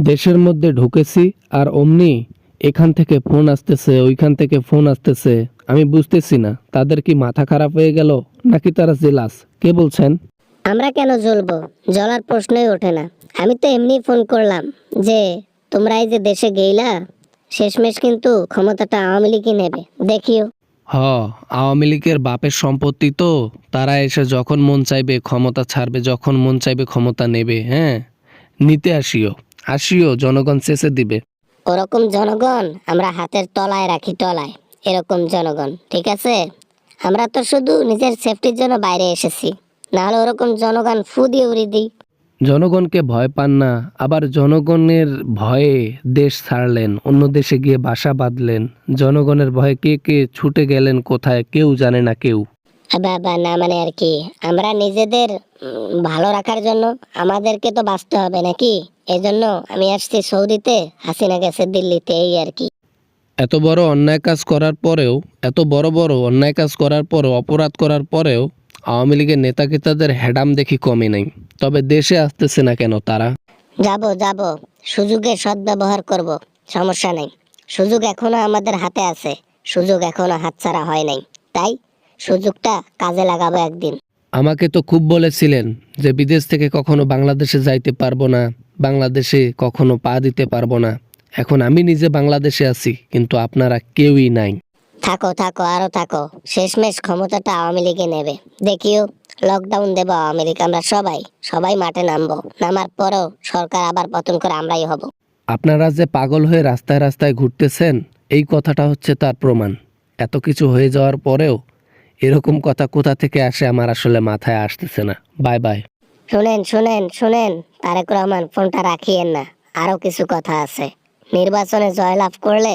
দেশের মধ্যে ঢুকেছি আর অমনি এখান থেকে ফোন আসতেছে, ওইখান থেকে ফোন আসতেছে। আমি বুঝতেছি না তাদের কি মাথা খারাপ হয়ে গেল নাকি তারা জেলাস। কে বলছেন? আমরা কেন জ্বলবো? জ্বলার প্রশ্নই ওঠে না। আমি তো এমনি ফোন করলাম যে তোমরা এই যে দেশে গেইলা, শেষমেশ কিন্তু ক্ষমতাটা আওয়ামী লীগই নেবে, দেখিও। হ, আওয়ামী লীগের বাপের সম্পত্তি তো, তারা এসে যখন মন চাইবে ক্ষমতা ছাড়বে, যখন মন চাইবে ক্ষমতা নেবে। হ্যাঁ, নিতে আসিও, আসিও, জনগণ চেষে দিবে। ওরকম জনগণ আমরা হাতের তলায় রাখি, তলায়। এরকম জনগণ, ঠিক আছে? আমরা তো শুধু নিজের সেফটির জন্য বাইরে এসেছি, নাহলে ওরকম জনগণ ফু দিয়ে উড়িয়ে দিই। জনগণকে ভয় পান না, আবার জনগণের ভয়ে দেশ ছাড়লেন, অন্য দেশে গিয়ে বাসা বাঁধলেন। জনগণের ভয়ে কে কে ছুটে গেলেন কোথায় কেউ জানে না কেউ। বাবা না, মানে আর কি, আমরা নিজেদের ভালো রাখার জন্য আমাদেরকে তো বাঁচতে হবে নাকি? এজন্য আমি আসছি সৌদিতে, হাসিনা গেছে দিল্লিতে, এই আর কি। এত বড় অন্যায় কাজ করার পরেও, এত বড় বড় অন্যায় কাজ করার পরেও, অপরাধ করার পরেও আওয়ামী লীগের নেতাকেতাদের হ্যাডাম দেখি কমে নাই। তবে দেশে আসতেছে না কেন তারা? যাব, সুযোগের সদ্ব্যবহার করব, সমস্যা নেই। সুযোগ এখনো আমাদের হাতে আছে, সুযোগ এখনো হাতছাড়া হয় নাই, তাই সুযোগটা কাজে লাগাবো একদিন। আমাকে তো খুব বলেছিলেন যে বিদেশ থেকে কখনো বাংলাদেশে যাইতে পারবো না, বাংলাদেশে কখনো পা দিতে পারবো না। এখন আমি নিজে বাংলাদেশে আছি, কিন্তু আপনারা কেউই নাই। থাকো থাকো, আরো থাকো, শেষমেশ ক্ষমতাটা আওয়ামী লীগে নেবে, দেখিও। লকডাউন দেবো আওয়ামী লীগ, আমরা সবাই সবাই মাঠে নামবো, নামার পরেও সরকার আবার পতন করে আমরাই হব। আপনারা যে পাগল হয়ে রাস্তায় রাস্তায় ঘুরতেছেন, এই কথাটা হচ্ছে তার প্রমাণ। এত কিছু হয়ে যাওয়ার পরেও এরকম কথা কোথা থেকে আসে আমার আসলে মাথায় আসতেছে না। Bye bye. শুনেন তারেক রহমান, ফোনটা রাখিয়েন না, আরো কিছু কথা আছে। নির্বাচনে জয়লাভ করলে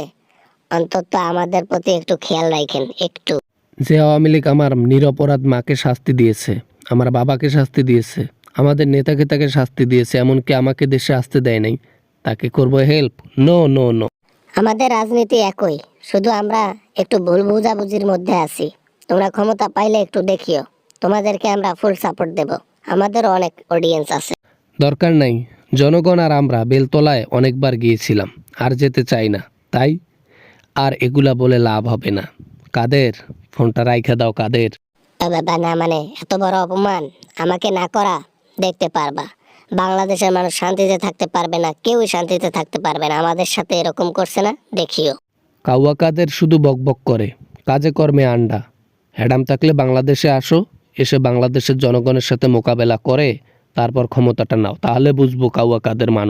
অন্তত আমাদের প্রতি একটু খেয়াল রাখেন, একটু। যে আওয়ামী লীগ আমার নিরপরাধ মাকে শাস্তি দিয়েছে, আমার বাবাকে শাস্তি দিয়েছে, আমাদের নেতাকে তাকে শাস্তি দিয়েছে, এমনকি আমাকে দেশে আসতে দেয় নাই, তাকে করবো হেল্প? No no no. আমাদের রাজনীতি একই, শুধু আমরা একটু ভুল বুঝাবুঝির মধ্যে আছি। তোমরা ক্ষমতা পাইলে একটু দেখিও, তোমাদেরকে আমরা ফুল সাপোর্ট দেব, আমাদেরও অনেক অডিয়েন্স আছে। দরকার নাই, জনগণ আর আমরা বেলতলায় অনেকবার গিয়েছিলাম, আর যেতে চাই না। তাই আর এগুলা বলে লাভ হবে না। কাদের? ফোনটা রাইখা দাও কাদের। বাবা না, মানে এত বড় অপমান আমাকে না করা, দেখতে পারবা বাংলাদেশের মানুষ শান্তিতে থাকতে পারবে না, কেউই শান্তিতে থাকতে পারবে না। আমাদের সাথে এরকম করছে না, দেখিও। কাউয়া কাদের শুধু বকবক করে, কাজে কর্মে আন্ডা। হ্যাডাম থাকলে বাংলাদেশে আসো, এসে বাংলাদেশের জনগণের সাথে মোকাবেলা করে তারপর ক্ষমতাটা নাও, তাহলে বুঝবো কাউয়া কাদের মানুষ।